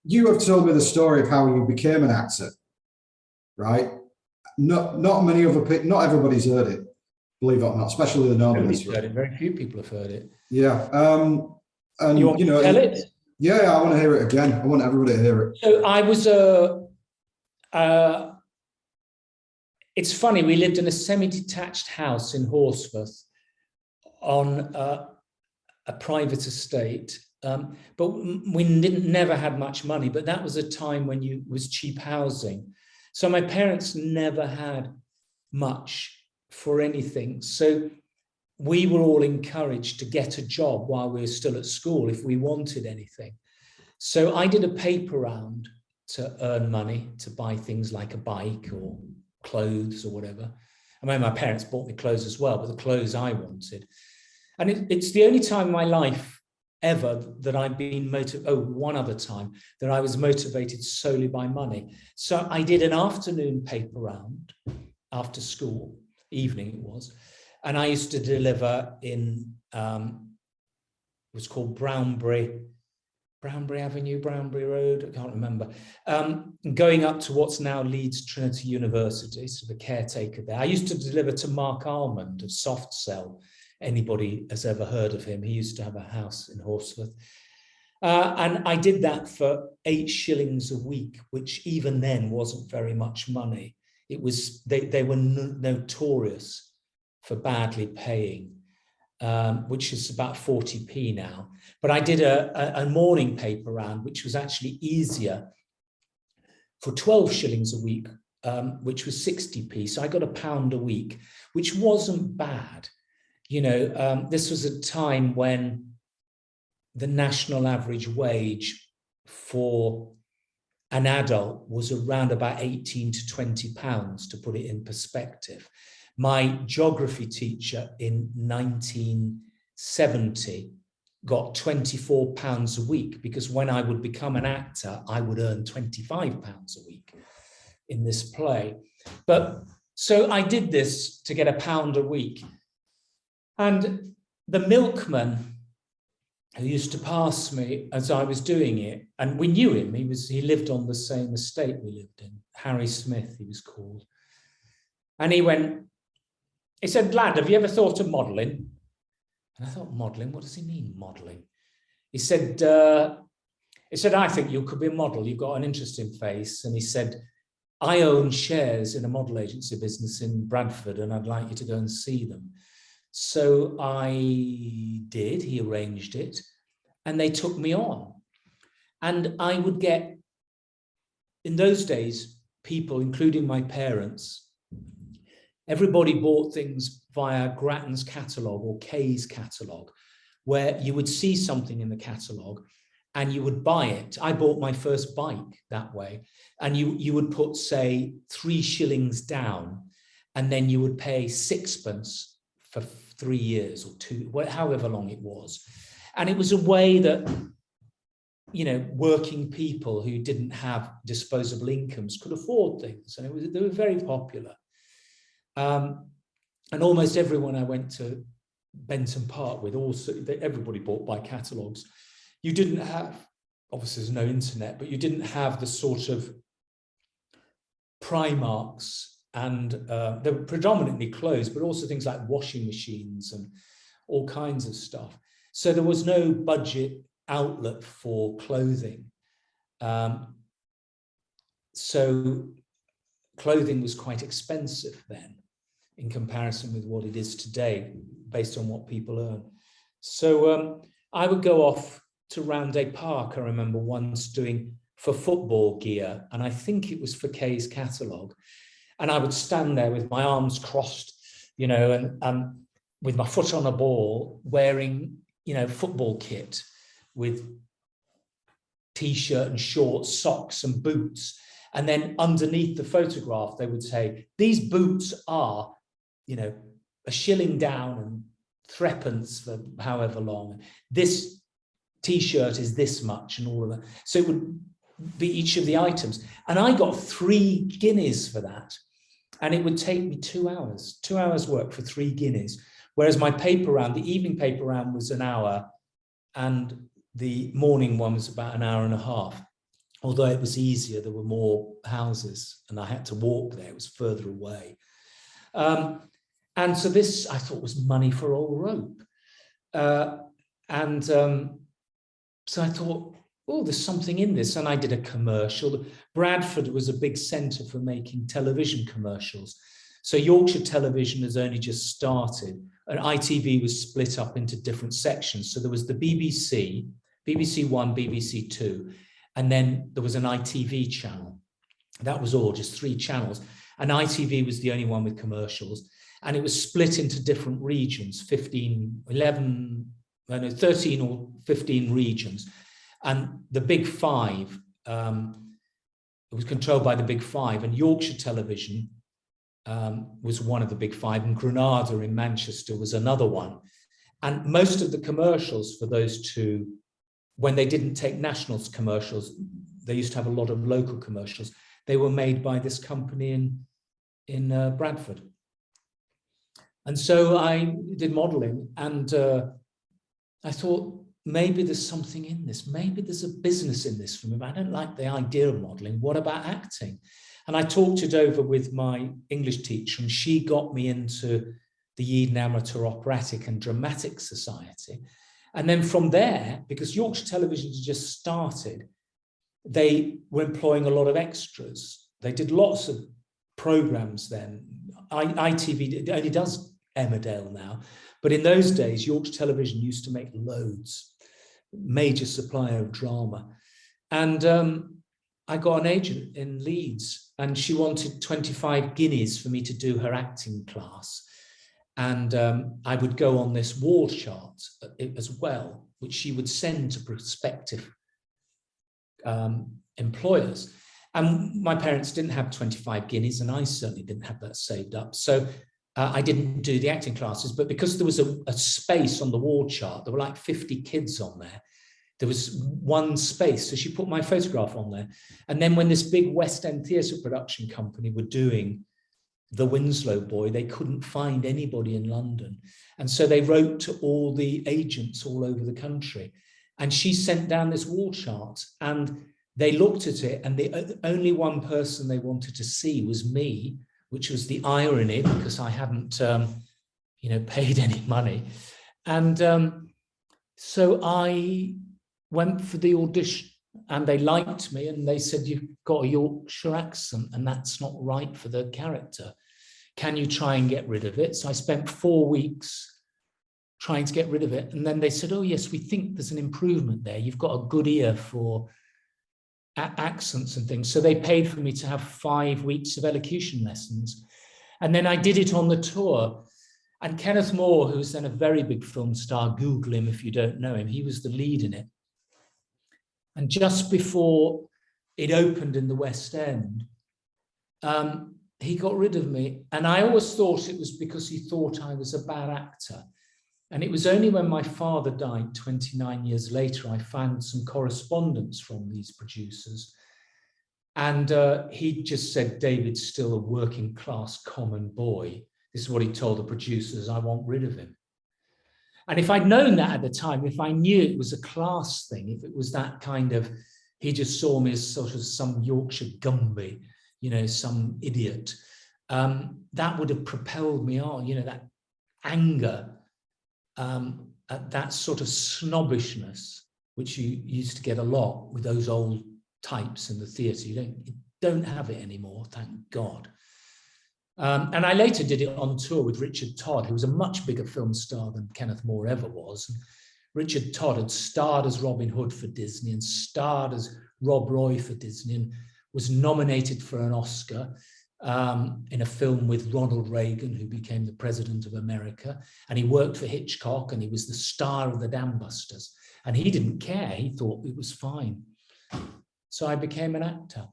you have told me the story of how you became an actor, right? Not many other people, not everybody's heard it, believe it or not, especially the Nobody's Nobelists. heard it. Very few people have heard it. Yeah. And You want me to tell it? Yeah, I want to hear it again. I want everybody to hear it. So I was it's funny, we lived in a semi-detached house in Horsforth on a private estate, but we never had much money, but that was a time when it was cheap housing. So my parents never had much for anything. So we were all encouraged to get a job while we were still at school if we wanted anything. So I did a paper round to earn money to buy things like a bike or clothes or whatever. I mean, my parents bought me clothes as well, but the clothes I wanted. And it's the only time in my life ever that I've been motivated. Oh, one other time that I was motivated solely by money. So I did an afternoon paper round after school, evening it was, and I used to deliver in, it was called Brownbury Avenue, Brownbury Road, I can't remember, going up to what's now Leeds Trinity University, so the caretaker there. I used to deliver to Mark Almond of Soft Cell. Anybody has ever heard of him? He used to have a house in Horsforth. And I did that for 8 shillings a week, which even then wasn't very much money. It was, they were notorious for badly paying, which is about 40p now. But I did a morning paper round, which was actually easier, for 12 shillings a week, which was 60p. So I got £1 a week, which wasn't bad. You know, this was a time when the national average wage for an adult was around about 18 to 20 pounds, to put it in perspective. My geography teacher in 1970 got £24 a week, because when I would become an actor, I would earn £25 a week in this play. But so I did this to get £1 a week. And the milkman who used to pass me as I was doing it, and we knew him, he lived on the same estate we lived in, Harry Smith, he was called. And he said, "Lad, have you ever thought of modelling?" And I thought, modelling? What does he mean, modelling? He said, "I think you could be a model. You've got an interesting face." And he said, "I own shares in a model agency business in Bradford, and I'd like you to go and see them." So I did, he arranged it, and they took me on. And I would get, in those days, people, including my parents, everybody bought things via Grattan's catalogue or Kay's catalogue, where you would see something in the catalogue and you would buy it. I bought my first bike that way. And you would put, say, 3 shillings down, and then you would pay 6pence for 3 years or 2, however long it was. And it was a way that, you know, working people who didn't have disposable incomes could afford things. And they were very popular. And almost everyone I went to Benton Park with, also, everybody bought by catalogues. You didn't have, obviously there's no internet, but you didn't have the sort of Primarks, and they were predominantly clothes, but also things like washing machines and all kinds of stuff. So there was no budget outlet for clothing. So clothing was quite expensive then in comparison with what it is today, based on what people earn. So I would go off to Roundhay Park, I remember once, doing for football gear, and I think it was for Kay's catalogue. And I would stand there with my arms crossed, you know, and with my foot on a ball, wearing, you know, football kit with T-shirt and shorts, socks and boots. And then underneath the photograph, they would say, "These boots are, you know, £1 shilling down and 3pence for however long. This T-shirt is this much," and all of that. So it would be each of the items. And I got 3 guineas for that. And it would take me 2 hours, 2 hours work for 3 guineas. Whereas my paper round, the evening paper round, was an hour, and the morning one was about an hour and a half. although it was easier, there were more houses and I had to walk there, it was further away. And so this, I thought, was money for old rope. So I thought, oh, there's something in this. And I did a commercial. Bradford was a big centre for making television commercials. So Yorkshire Television has only just started, and ITV was split up into different sections. So there was the BBC, BBC One, BBC Two, and then there was an ITV channel. That was all, just 3 channels. And ITV was the only one with commercials. And it was split into different regions, 13 or 15 regions. And the Big Five, it was controlled by the Big Five, and Yorkshire Television was one of the Big Five, and Granada in Manchester was another one. And most of the commercials for those two, when they didn't take nationals commercials, they used to have a lot of local commercials. They were made by this company in Bradford. And so I did modeling, and I thought, maybe there's something in this. Maybe there's a business in this for me. But I don't like the idea of modeling. What about acting? And I talked it over with my English teacher, and she got me into the Eden Amateur Operatic and Dramatic Society. And then from there, because Yorkshire Television had just started, they were employing a lot of extras. They did lots of programs then. ITV only does Emmerdale now. But in those days, Yorkshire Television used to make loads, major supplier of drama. And I got an agent in Leeds, and she wanted 25 guineas for me to do her acting class. And I would go on this wall chart as well, which she would send to prospective employers. And my parents didn't have 25 guineas, and I certainly didn't have that saved up. So I didn't do the acting classes, but because there was a space on the wall chart, there were like 50 kids on there. There was one space, so she put my photograph on there. And then when this big West End theatre production company were doing The Winslow Boy, they couldn't find anybody in London. And so they wrote to all the agents all over the country. And she sent down this wall chart, and they looked at it, and the only one person they wanted to see was me, which was the irony, because I hadn't, paid any money. And so I went for the audition, and they liked me, and they said, you've got a Yorkshire accent, and that's not right for the character. Can you try and get rid of it? So I spent 4 weeks trying to get rid of it. And then they said, oh, yes, we think there's an improvement there. You've got a good ear for accents and things. So they paid for me to have 5 weeks of elocution lessons. And then I did it on the tour. And Kenneth More, who was then a very big film star, Google him if you don't know him, he was the lead in it. And just before it opened in the West End, he got rid of me. And I always thought it was because he thought I was a bad actor. And it was only when my father died 29 years later, I found some correspondence from these producers. And he just said, David's still a working class common boy. This is what he told the producers, I want rid of him. And if I'd known that at the time, if I knew it was a class thing, if it was that kind of, he just saw me as sort of some Yorkshire Gumby, some idiot, that would have propelled me on, that anger, at that sort of snobbishness, which you used to get a lot with those old types in the theatre. You don't have it anymore, thank God. And I later did it on tour with Richard Todd, who was a much bigger film star than Kenneth More ever was. And Richard Todd had starred as Robin Hood for Disney and starred as Rob Roy for Disney and was nominated for an Oscar in a film with Ronald Reagan, who became the president of America. And he worked for Hitchcock, and he was the star of the Dam Busters. And he didn't care. He thought it was fine. So I became an actor.